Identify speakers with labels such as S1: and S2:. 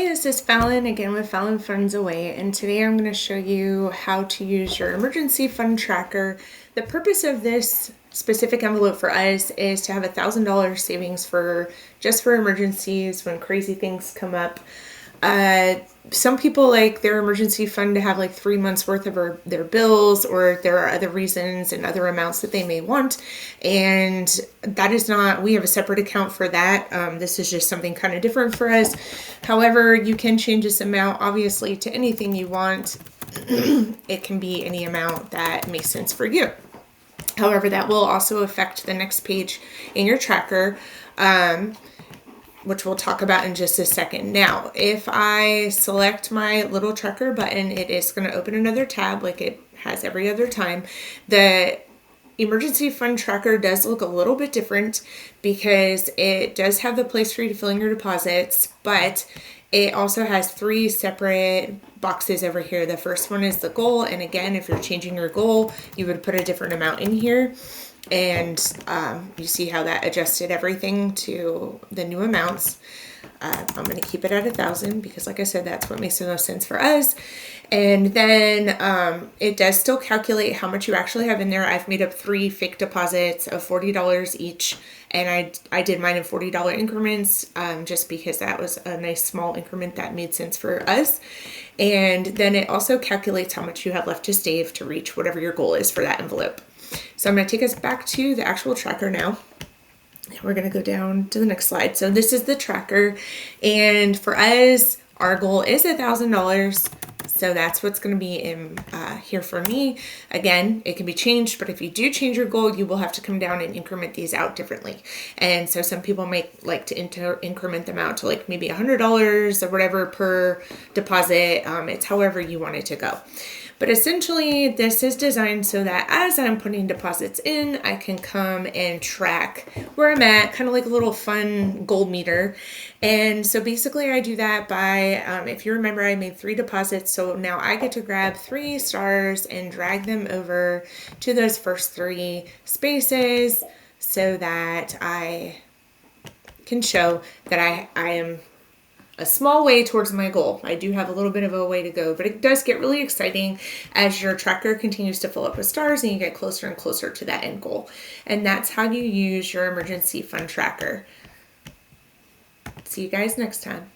S1: Hey, this is Falyn again with FundsAWay, and today I'm going to show you how to use your emergency fund tracker. The purpose of this specific envelope for us is to have $1,000 savings for just for emergencies when crazy things come up. Some people like their emergency fund to have like 3 months worth of their bills, or there are other reasons and other amounts that they may want. And that is not, we have a separate account for that. This is just something kind of different for us. However, you can change this amount obviously to anything you want. It can be any amount that makes sense for you. However, that will also affect the next page in your tracker, which we'll talk about in just a second. Now, if I select my little tracker button, it is going to open another tab like it has every other time. The emergency fund tracker does look a little bit different because it does have the place for you to fill in your deposits, but it also has 3 separate boxes over here. The first one is the goal, and again, if you're changing your goal, you would put a different amount in here. And you see how that adjusted everything to the new amounts. I'm going to keep it at 1,000 because, like I said, that's what makes the most sense for us. And then it does still calculate how much you actually have in there. I've made up 3 fake deposits of $40 each, and I did mine in $40 increments just because that was a nice small increment that made sense for us. And then it also calculates how much you have left to save to reach whatever your goal is for that envelope. So I'm going to take us back to the actual tracker now. We're going to go down to the next slide. So this is the tracker, and for us, our goal is $1,000. So that's what's going to be in here for me. Again, it can be changed, but if you do change your goal, you will have to come down and increment these out differently. And so some people might like to increment them out to like maybe $100 or whatever per deposit. It's however you want it to go. But essentially, this is designed so that as I'm putting deposits in, I can come and track where I'm at, kind of like a little fun goal meter. And so basically I do that by, if you remember, I made 3 deposits. So now I get to grab 3 stars and drag them over to those first 3 spaces so that I can show that I am a small way towards my goal. I do have a little bit of a way to go, but it does get really exciting as your tracker continues to fill up with stars and you get closer and closer to that end goal. And that's how you use your emergency fund tracker. See you guys next time.